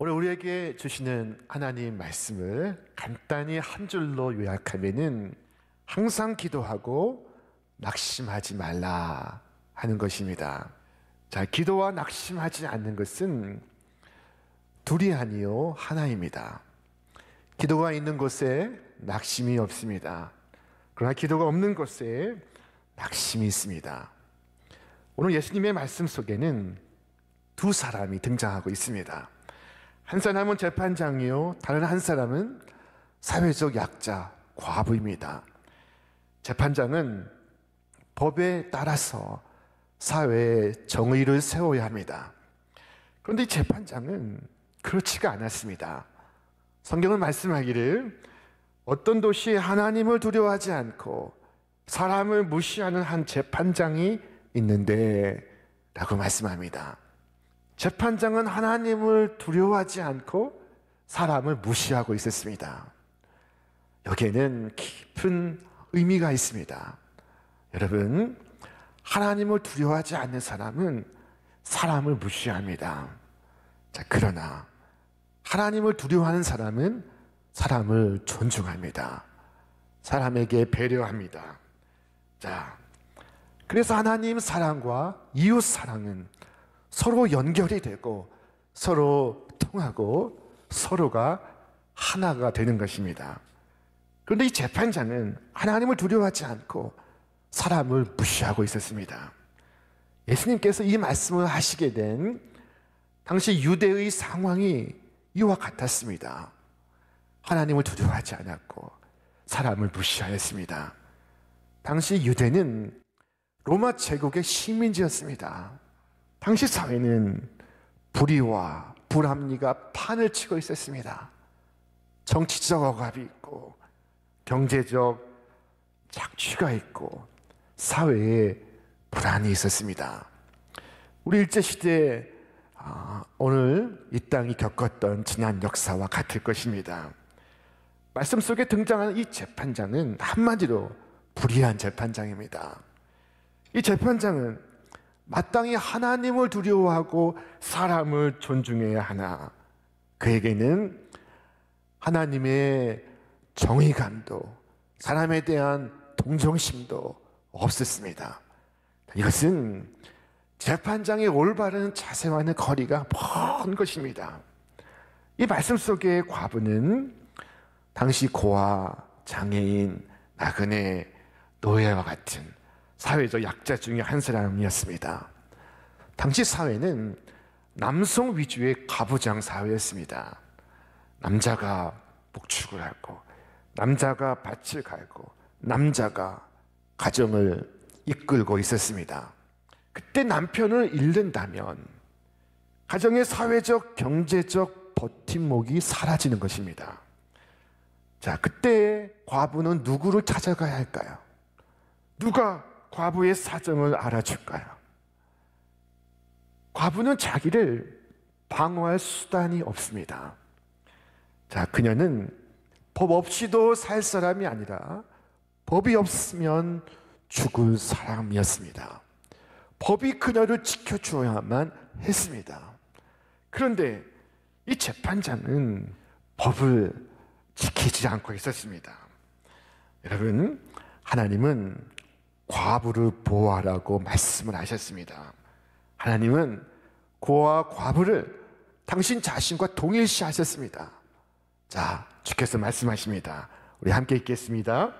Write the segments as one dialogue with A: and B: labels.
A: 오늘 우리에게 주시는 하나님 말씀을 간단히 한 줄로 요약하면은 항상 기도하고 낙심하지 말라 하는 것입니다. 자, 기도와 낙심하지 않는 것은 둘이 아니요 하나입니다. 기도가 있는 곳에 낙심이 없습니다. 그러나 기도가 없는 곳에 낙심이 있습니다. 오늘 예수님의 말씀 속에는 두 사람이 등장하고 있습니다. 한 사람은 재판장이요, 다른 한 사람은 사회적 약자, 과부입니다. 재판장은 법에 따라서 사회에 정의를 세워야 합니다. 그런데 이 재판장은 그렇지가 않았습니다. 성경은 말씀하기를 어떤 도시에 하나님을 두려워하지 않고 사람을 무시하는 한 재판장이 있는데 라고 말씀합니다. 재판장은 하나님을 두려워하지 않고 사람을 무시하고 있었습니다. 여기에는 깊은 의미가 있습니다. 여러분, 하나님을 두려워하지 않는 사람은 사람을 무시합니다. 자, 그러나 하나님을 두려워하는 사람은 사람을 존중합니다. 사람에게 배려합니다. 자, 그래서 하나님 사랑과 이웃 사랑은 서로 연결이 되고 서로 통하고 서로가 하나가 되는 것입니다. 그런데 이 재판장은 하나님을 두려워하지 않고 사람을 무시하고 있었습니다. 예수님께서 이 말씀을 하시게 된 당시 유대의 상황이 이와 같았습니다. 하나님을 두려워하지 않았고 사람을 무시하였습니다. 당시 유대는 로마 제국의 식민지였습니다. 당시 사회는 불의와 불합리가 판을 치고 있었습니다. 정치적 억압이 있고 경제적 착취가 있고 사회에 불안이 있었습니다. 우리 일제시대 오늘 이 땅이 겪었던 지난 역사와 같을 것입니다. 말씀 속에 등장하는 이 재판장은 한마디로 불의한 재판장입니다. 이 재판장은 마땅히 하나님을 두려워하고 사람을 존중해야 하나 그에게는 하나님의 정의감도 사람에 대한 동정심도 없었습니다. 이것은 재판장의 올바른 자세와는 거리가 먼 것입니다. 이 말씀 속의 과부는 당시 고아, 장애인, 나그네, 노예와 같은 사회적 약자 중에 한 사람이었습니다. 당시 사회는 남성 위주의 가부장 사회였습니다. 남자가 목축을 하고 남자가 밭을 갈고 남자가 가정을 이끌고 있었습니다. 그때 남편을 잃는다면 가정의 사회적 경제적 버팀목이 사라지는 것입니다. 자, 그때 과부는 누구를 찾아가야 할까요? 누가 과부의 사정을 알아줄까요? 과부는 자기를 방어할 수단이 없습니다. 자, 그녀는 법 없이도 살 사람이 아니라 법이 없으면 죽을 사람이었습니다. 법이 그녀를 지켜주어야만 했습니다. 그런데 이 재판장은 법을 지키지 않고 있었습니다. 여러분, 하나님은 과부를 보호하라고 말씀을 하셨습니다. 하나님은 고아와 과부를 당신 자신과 동일시하셨습니다. 자, 주께서 말씀하십니다. 우리 함께 읽겠습니다.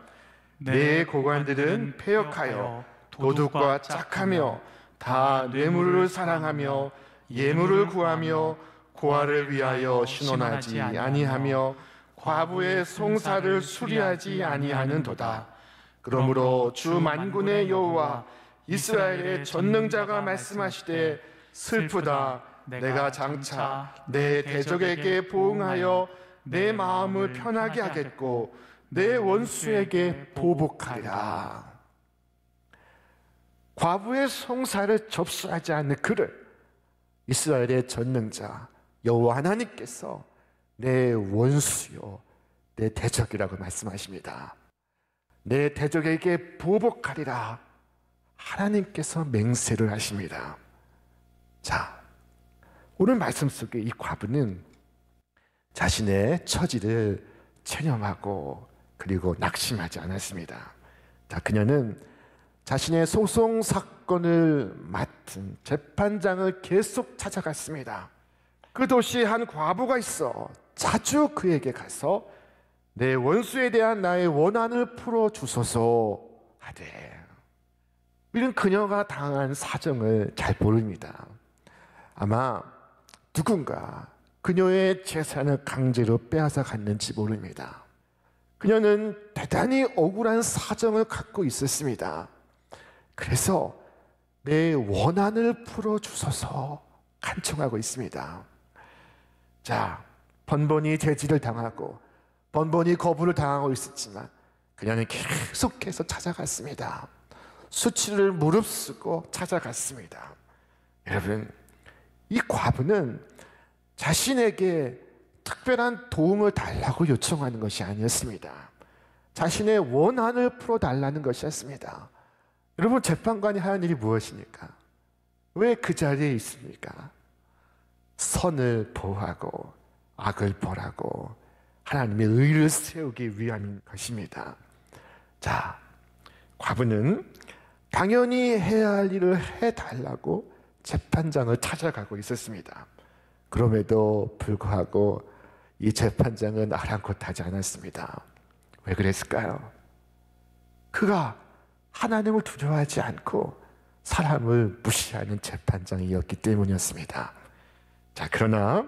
A: 내 고관들은 패역하여 도둑과 짝하며 다 뇌물을 사랑하며 예물을 구하며 고아를 위하여 신원하지 아니하며 과부의 송사를 수리하지 아니하는도다. 그러므로 주 만군의 여호와 이스라엘의 전능자가 말씀하시되 슬프다. 내가 장차 내 대적에게 보응하여 내 마음을 편하게 하겠고 내 원수에게 보복하리라. 과부의 송사를 접수하지 않는 그를 이스라엘의 전능자 여호와 하나님께서 내 원수요 내 대적이라고 말씀하십니다. 내 대적에게 보복하리라 하나님께서 맹세를 하십니다. 자, 오늘 말씀 속에 이 과부는 자신의 처지를 체념하고 그리고 낙심하지 않았습니다. 자, 그녀는 자신의 소송 사건을 맡은 재판장을 계속 찾아갔습니다. 그 도시에 한 과부가 있어 자주 그에게 가서 내 원수에 대한 나의 원한을 풀어주소서 하되, 우리는 그녀가 당한 사정을 잘 모릅니다. 아마 누군가 그녀의 재산을 강제로 빼앗아 갔는지 모릅니다. 그녀는 대단히 억울한 사정을 갖고 있었습니다. 그래서 내 원한을 풀어주소서 간청하고 있습니다. 자, 번번이 제지를 당하고 번번이 거부를 당하고 있었지만 그녀는 계속해서 찾아갔습니다. 수치를 무릅쓰고 찾아갔습니다. 여러분, 이 과부는 자신에게 특별한 도움을 달라고 요청하는 것이 아니었습니다. 자신의 원한을 풀어달라는 것이었습니다. 여러분, 재판관이 하는 일이 무엇입니까? 왜 그 자리에 있습니까? 선을 보호하고 악을 벌하고 하나님의 의를 세우기 위함인 것입니다. 자, 과부는 당연히 해야 할 일을 해달라고 재판장을 찾아가고 있었습니다. 그럼에도 불구하고 이 재판장은 아랑곳하지 않았습니다. 왜 그랬을까요? 그가 하나님을 두려워하지 않고 사람을 무시하는 재판장이었기 때문이었습니다. 자, 그러나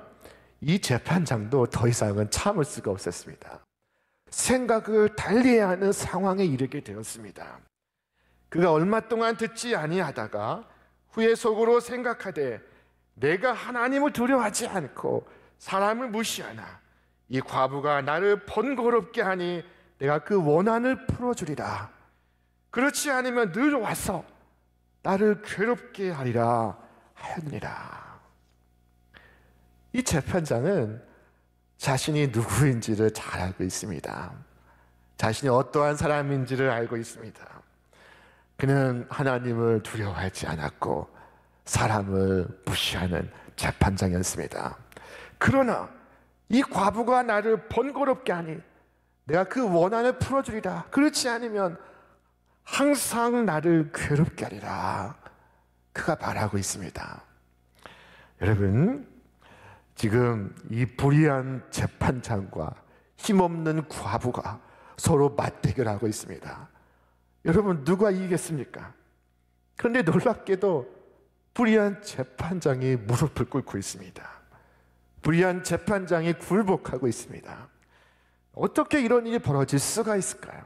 A: 이 재판장도 더 이상은 참을 수가 없었습니다. 생각을 달리해야 하는 상황에 이르게 되었습니다. 그가 얼마 동안 듣지 아니하다가 후에 속으로 생각하되, 내가 하나님을 두려워하지 않고 사람을 무시하나 이 과부가 나를 번거롭게 하니 내가 그 원한을 풀어주리라. 그렇지 않으면 늘 와서 나를 괴롭게 하리라 하였느니라. 이 재판장은 자신이 누구인지를 잘 알고 있습니다. 자신이 어떠한 사람인지를 알고 있습니다. 그는 하나님을 두려워하지 않았고 사람을 무시하는 재판장이었습니다. 그러나 이 과부가 나를 번거롭게 하니 내가 그 원한을 풀어주리라. 그렇지 않으면 항상 나를 괴롭게 하리라. 그가 말하고 있습니다. 여러분, 지금 이 불의한 재판장과 힘없는 과부가 서로 맞대결하고 있습니다. 여러분, 누가 이기겠습니까? 그런데 놀랍게도 불의한 재판장이 무릎을 꿇고 있습니다. 불의한 재판장이 굴복하고 있습니다. 어떻게 이런 일이 벌어질 수가 있을까요?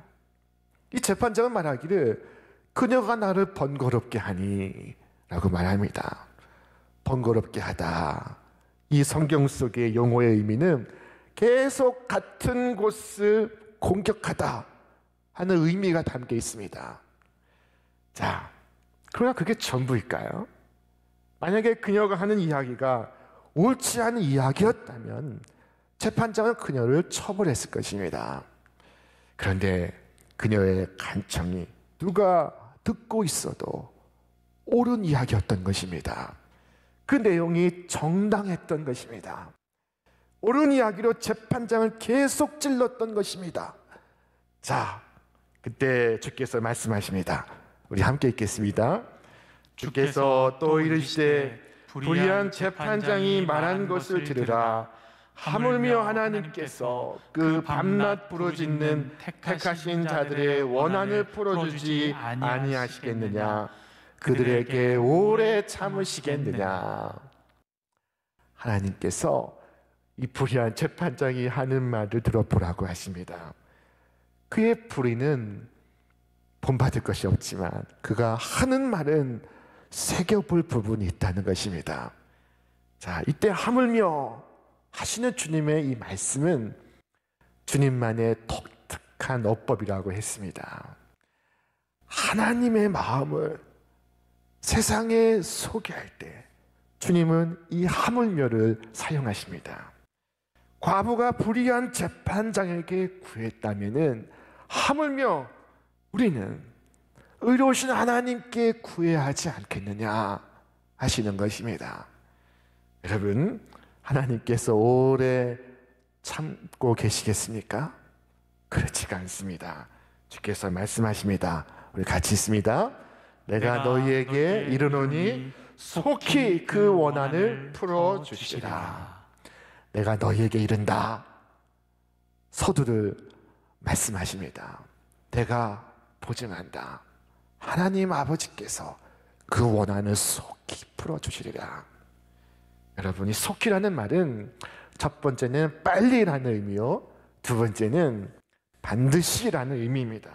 A: 이 재판장은 말하기를 그녀가 나를 번거롭게 하니 라고 말합니다. 번거롭게 하다, 이 성경 속의 용어의 의미는 계속 같은 곳을 공격하다 하는 의미가 담겨 있습니다. 자, 그러나 그게 전부일까요? 만약에 그녀가 하는 이야기가 옳지 않은 이야기였다면 재판장은 그녀를 처벌했을 것입니다. 그런데 그녀의 간청이 누가 듣고 있어도 옳은 이야기였던 것입니다. 그 내용이 정당했던 것입니다. 옳은 이야기로 재판장을 계속 찔렀던 것입니다. 자, 그때 주께서 말씀하십니다. 우리 함께 읽겠습니다. 주께서 또 이르시되, 불의한 재판장이 말한 것을 들으라. 하물며 하나님께서 그 밤낮 부르짖는 택하신 자들의 원한을 풀어주지 아니하시겠느냐? 그들에게 오래 참으시겠느냐? 하나님께서 이 불의한 재판장이 하는 말을 들어보라고 하십니다. 그의 불의는 본받을 것이 없지만 그가 하는 말은 새겨볼 부분이 있다는 것입니다. 자, 이때 하물며 하시는 주님의 이 말씀은 주님만의 독특한 어법이라고 했습니다. 하나님의 마음을 세상에 소개할 때 주님은 이 하물며를 사용하십니다. 과부가 불의한 재판장에게 구했다면은 하물며 우리는 의로우신 하나님께 구해야 하지 않겠느냐 하시는 것입니다. 여러분, 하나님께서 오래 참고 계시겠습니까? 그렇지가 않습니다. 주께서 말씀하십니다. 우리 같이 있습니다. 내가 너희에게 이르노니 속히 그 원한을 풀어주시리라. 내가 너희에게 이른다. 서두를 말씀하십니다. 내가 보증한다. 하나님 아버지께서 그 원한을 속히 풀어주시리라. 여러분, 이 속히라는 말은 첫 번째는 빨리라는 의미요, 두 번째는 반드시라는 의미입니다.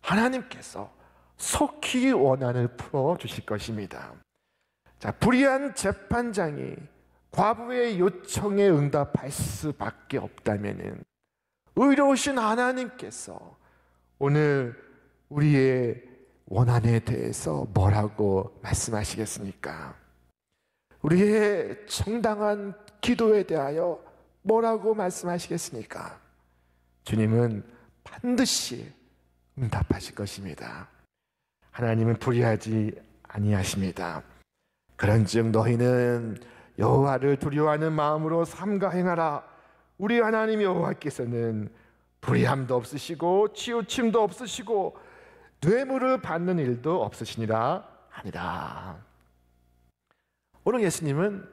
A: 하나님께서 속히 원한을 풀어주실 것입니다. 자, 불의한 재판장이 과부의 요청에 응답할 수밖에 없다면은 의로우신 하나님께서 오늘 우리의 원한에 대해서 뭐라고 말씀하시겠습니까? 우리의 정당한 기도에 대하여 뭐라고 말씀하시겠습니까? 주님은 반드시 응답하실 것입니다. 하나님은 불의하지 아니하십니다. 그런즉 너희는 여호와를 두려워하는 마음으로 삼가 행하라. 우리 하나님 여호와께서는 불의함도 없으시고 치우침도 없으시고 뇌물을 받는 일도 없으시니라 하니라. 오늘 예수님은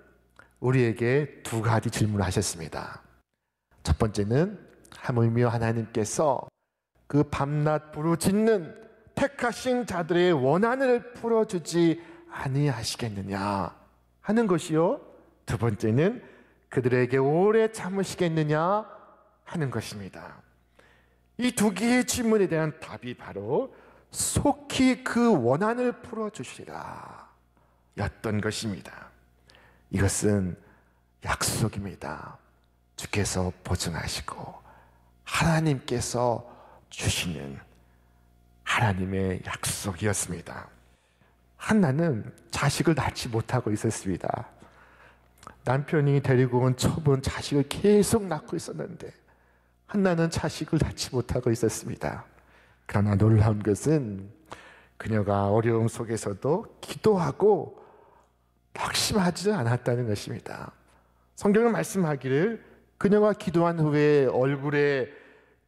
A: 우리에게 두 가지 질문을 하셨습니다. 첫 번째는 하물며 하나님께서 그 밤낮 부르짖는 택하신 자들의 원한을 풀어주지 아니하시겠느냐 하는 것이요, 두 번째는 그들에게 오래 참으시겠느냐 하는 것입니다. 이 두 개의 질문에 대한 답이 바로 속히 그 원한을 풀어주시리라 였던 것입니다. 이것은 약속입니다. 주께서 보증하시고 하나님께서 주시는 하나님의 약속이었습니다. 한나는 자식을 낳지 못하고 있었습니다. 남편이 데리고 온 처분 자식을 계속 낳고 있었는데 한나는 자식을 낳지 못하고 있었습니다. 그러나 놀라운 것은 그녀가 어려움 속에서도 기도하고 낙심하지 않았다는 것입니다. 성경은 말씀하기를 그녀가 기도한 후에 얼굴에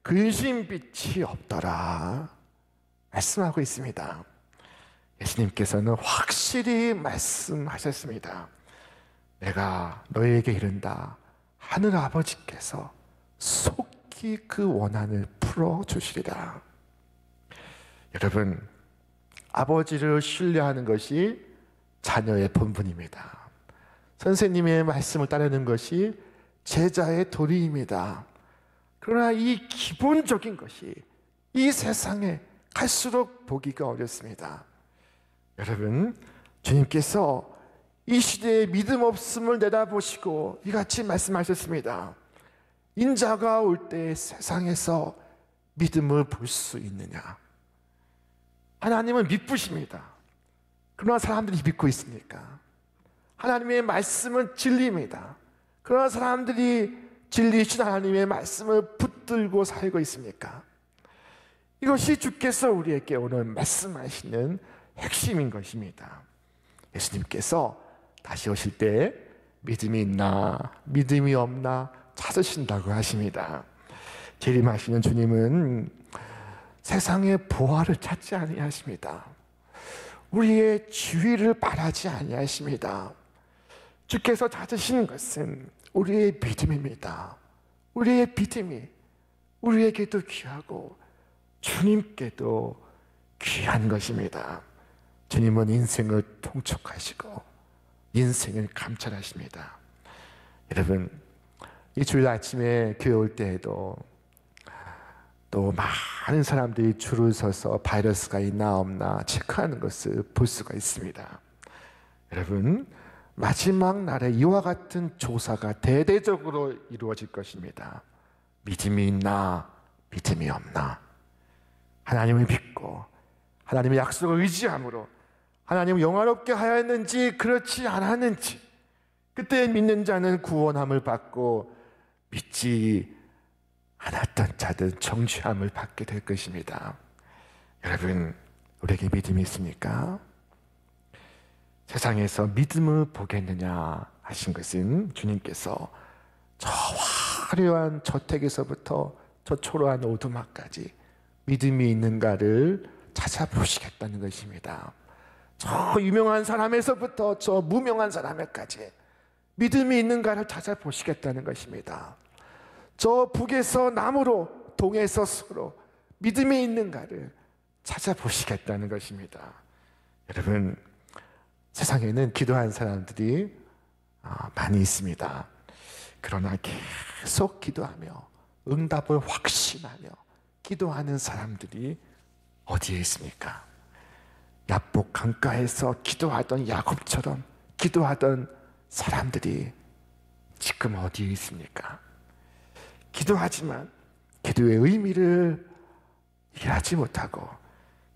A: 근심빛이 없더라 말씀하고 있습니다. 예수님께서는 확실히 말씀하셨습니다. 내가 너희에게 이른다. 하늘 아버지께서 속히 그 원한을 풀어주시리라. 여러분, 아버지를 신뢰하는 것이 자녀의 본분입니다. 선생님의 말씀을 따르는 것이 제자의 도리입니다. 그러나 이 기본적인 것이 이 세상에 갈수록 보기가 어렵습니다. 여러분, 주님께서 이 시대의 믿음 없음을 내다보시고 이같이 말씀하셨습니다. 인자가 올 때 세상에서 믿음을 볼 수 있느냐? 하나님은 믿으십니다. 그러나 사람들이 믿고 있습니까? 하나님의 말씀은 진리입니다. 그러나 사람들이 진리이신 하나님의 말씀을 붙들고 살고 있습니까? 이것이 주께서 우리에게 오늘 말씀하시는 핵심인 것입니다. 예수님께서 다시 오실 때 믿음이 있나 믿음이 없나 찾으신다고 하십니다. 재림하시는 주님은 세상의 보화를 찾지 아니하십니다. 우리의 지위를 바라지 아니하십니다. 주께서 찾으시는 것은 우리의 믿음입니다. 우리의 믿음이 우리에게도 귀하고 주님께도 귀한 것입니다. 주님은 인생을 통촉하시고 인생을 감찰하십니다. 여러분, 이 주일 아침에 교회 올 때에도 또 많은 사람들이 줄을 서서 바이러스가 있나 없나 체크하는 것을 볼 수가 있습니다. 여러분, 마지막 날에 이와 같은 조사가 대대적으로 이루어질 것입니다. 믿음이 있나 믿음이 없나, 하나님을 믿고 하나님의 약속을 의지함으로 하나님을 영화롭게 하였는지 그렇지 않았는지, 그때 믿는 자는 구원함을 받고 믿지 않았던 자들은 정죄함을 받게 될 것입니다. 여러분, 우리에게 믿음이 있습니까? 세상에서 믿음을 보겠느냐 하신 것은 주님께서 저 화려한 저택에서부터 저 초라한 오두막까지 믿음이 있는가를 찾아보시겠다는 것입니다. 저 유명한 사람에서부터 저 무명한 사람에까지 믿음이 있는가를 찾아보시겠다는 것입니다. 저 북에서 남으로, 동에서 서로 믿음이 있는가를 찾아보시겠다는 것입니다. 여러분, 세상에는 기도한 사람들이 많이 있습니다. 그러나 계속 기도하며 응답을 확신하며 기도하는 사람들이 어디에 있습니까? 야복 강가에서 기도하던 야곱처럼 기도하던 사람들이 지금 어디에 있습니까? 기도하지만 기도의 의미를 이해하지 못하고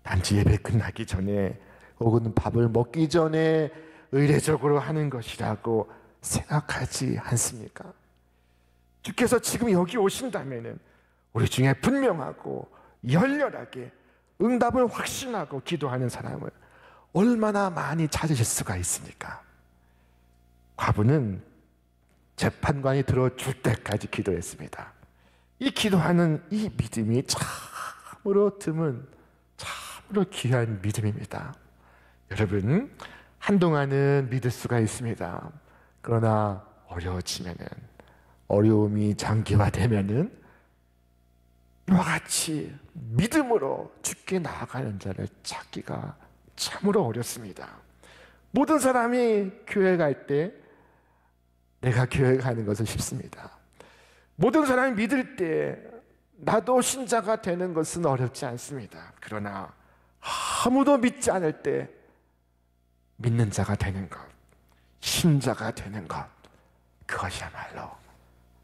A: 단지 예배 끝나기 전에 혹은 밥을 먹기 전에 의례적으로 하는 것이라고 생각하지 않습니까? 주께서 지금 여기 오신다면 우리 중에 분명하고 열렬하게 응답을 확신하고 기도하는 사람을 얼마나 많이 찾으실 수가 있습니까? 과부는 재판관이 들어줄 때까지 기도했습니다. 이 기도하는 이 믿음이 참으로 드문, 참으로 귀한 믿음입니다. 여러분, 한동안은 믿을 수가 있습니다. 그러나 어려워지면은, 어려움이 장기화되면은 이와 같이 믿음으로 주께 나아가는 자를 찾기가 참으로 어렵습니다. 모든 사람이 교회 갈 때 내가 교회 가는 것은 쉽습니다. 모든 사람이 믿을 때 나도 신자가 되는 것은 어렵지 않습니다. 그러나 아무도 믿지 않을 때 믿는 자가 되는 것, 신자가 되는 것, 그것이야말로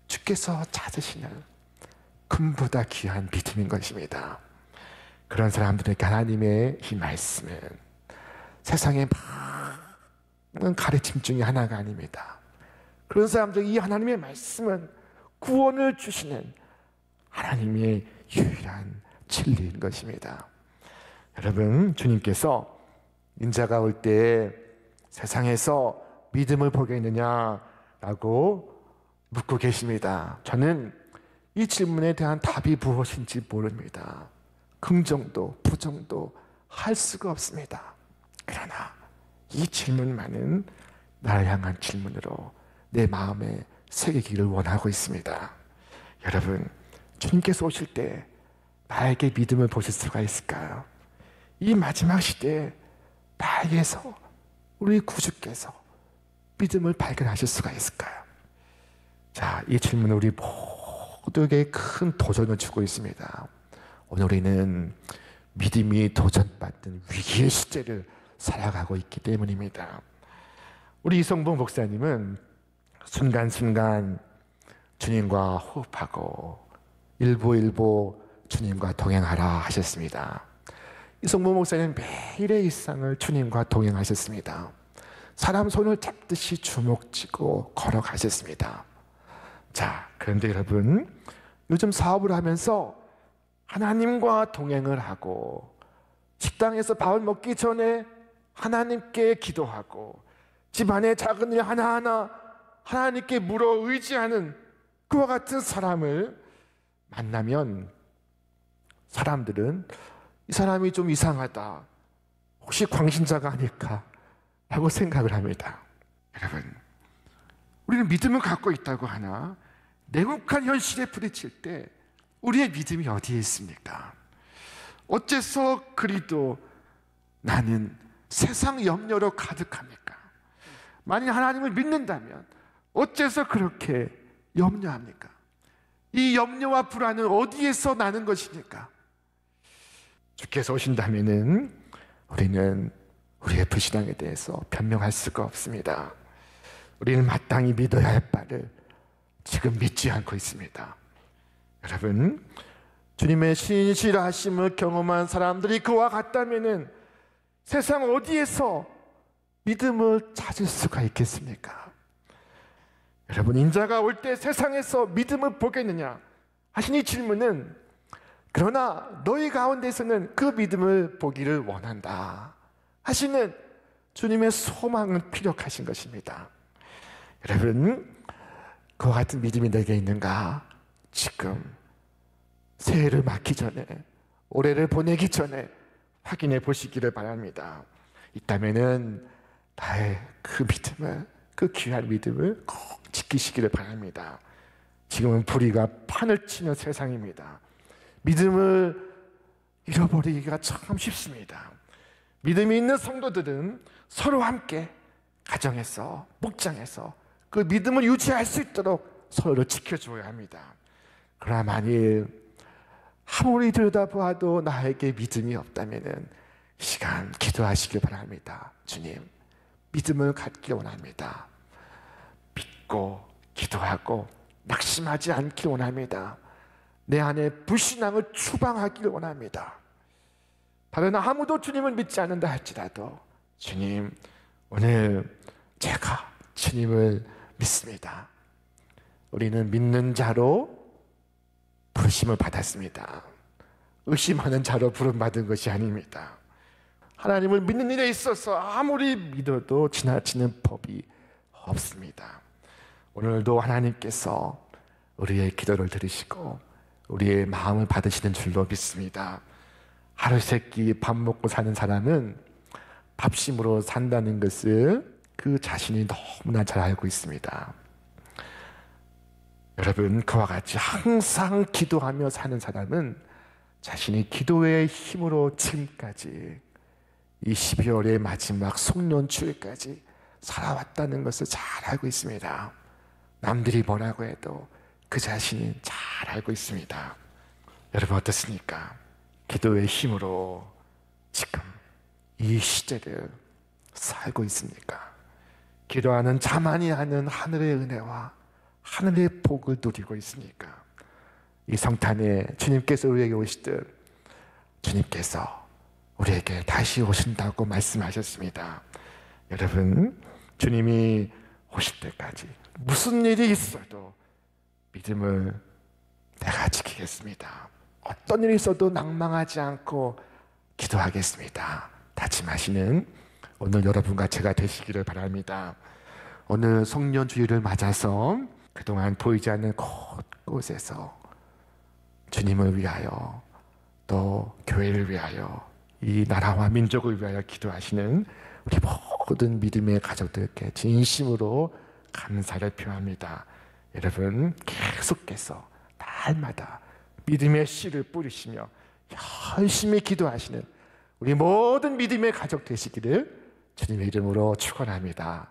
A: 주께서 찾으시는 금보다 귀한 믿음인 것입니다. 그런 사람들에게 하나님의 이 말씀은 세상의 많은 가르침 중에 하나가 아닙니다. 그런 사람들에게 이 하나님의 말씀은 구원을 주시는 하나님의 유일한 진리인 것입니다. 여러분, 주님께서 인자가 올 때 세상에서 믿음을 보겠느냐라고 묻고 계십니다. 저는 이 질문에 대한 답이 무엇인지 모릅니다. 긍정도 부정도 할 수가 없습니다. 그러나 이 질문만은 나를 향한 질문으로 내 마음에 새기기를 원하고 있습니다. 여러분, 주님께서 오실 때 나에게 믿음을 보실 수가 있을까요? 이 마지막 시대에 나에게서, 우리 구주께서 믿음을 발견하실 수가 있을까요? 자, 이 질문은 우리 모두에게 큰 도전을 주고 있습니다. 오늘 우리는 믿음이 도전받는 위기의 시대를 살아가고 있기 때문입니다. 우리 이성봉 목사님은 순간순간 주님과 호흡하고 일보일보 주님과 동행하라 하셨습니다. 이성봉 목사님은 매일의 일상을 주님과 동행하셨습니다. 사람 손을 잡듯이 주먹쥐고 걸어가셨습니다. 자, 그런데 여러분, 요즘 사업을 하면서 하나님과 동행을 하고 식당에서 밥을 먹기 전에 하나님께 기도하고 집안의 작은 일 하나하나 하나님께 물어 의지하는 그와 같은 사람을 만나면 사람들은 이 사람이 좀 이상하다, 혹시 광신자가 아닐까 라고 생각을 합니다. 여러분, 우리는 믿음을 갖고 있다고 하나 냉혹한 현실에 부딪힐 때 우리의 믿음이 어디에 있습니까? 어째서 그리도 나는 세상 염려로 가득합니까? 만약 하나님을 믿는다면 어째서 그렇게 염려합니까? 이 염려와 불안은 어디에서 나는 것입니까? 주께서 오신다면은 우리는 우리의 불신앙에 대해서 변명할 수가 없습니다. 우리는 마땅히 믿어야 할 바를 지금 믿지 않고 있습니다. 여러분, 주님의 신실하심을 경험한 사람들이 그와 같다면은 세상 어디에서 믿음을 찾을 수가 있겠습니까? 여러분, 인자가 올 때 세상에서 믿음을 보겠느냐 하신 이 질문은, 그러나 너희 가운데서는 그 믿음을 보기를 원한다 하시는 주님의 소망은 필요하신 것입니다. 여러분, 그와 같은 믿음이 내게 있는가? 지금 새해를 맞기 전에, 올해를 보내기 전에 확인해 보시기를 바랍니다. 있다면은 나의 그 믿음을, 그 귀한 믿음을 꼭 지키시기를 바랍니다. 지금은 불의가 판을 치는 세상입니다. 믿음을 잃어버리기가 참 쉽습니다. 믿음이 있는 성도들은 서로 함께 가정에서, 목장에서 그 믿음을 유지할 수 있도록 서로를 지켜줘야 합니다. 그러나 만일 아무리 들여다보아도 나에게 믿음이 없다면 시간 기도하시길 바랍니다. 주님, 믿음을 갖기 원합니다. 믿고 기도하고 낙심하지 않기 원합니다. 내 안에 불신앙을 추방하기를 원합니다. 다른 아무도 주님을 믿지 않는다 할지라도 주님, 오늘 제가 주님을 믿습니다. 우리는 믿는 자로 부르심을 받았습니다. 의심하는 자로 부름받은 것이 아닙니다. 하나님을 믿는 일에 있어서 아무리 믿어도 지나치는 법이 없습니다. 오늘도 하나님께서 우리의 기도를 들으시고 우리의 마음을 받으시는 줄로 믿습니다. 하루 세끼 밥 먹고 사는 사람은 밥심으로 산다는 것을 그 자신이 너무나 잘 알고 있습니다. 여러분, 그와 같이 항상 기도하며 사는 사람은 자신이 기도의 힘으로 지금까지 이 12월의 마지막 송년주일까지 살아왔다는 것을 잘 알고 있습니다. 남들이 뭐라고 해도 그 자신은 잘 알고 있습니다. 여러분 어떻습니까? 기도의 힘으로 지금 이 시대를 살고 있습니까? 기도하는 자만이 하는 하늘의 은혜와 하늘의 복을 누리고 있으니까 이 성탄에 주님께서 우리에게 오시듯 주님께서 우리에게 다시 오신다고 말씀하셨습니다. 여러분, 주님이 오실 때까지 무슨 일이 있어도 믿음을 내가 지키겠습니다. 어떤 일이 있어도 낭망하지 않고 기도하겠습니다. 다짐하시는 오늘 여러분과 제가 되시기를 바랍니다. 오늘 송년주일을 맞아서 그동안 보이지 않는 곳곳에서 주님을 위하여 또 교회를 위하여 이 나라와 민족을 위하여 기도하시는 우리 모든 믿음의 가족들께 진심으로 감사를 표합니다. 여러분 계속해서 날마다 믿음의 씨를 뿌리시며 열심히 기도하시는 우리 모든 믿음의 가족 되시기를 주님의 이름으로 축원합니다.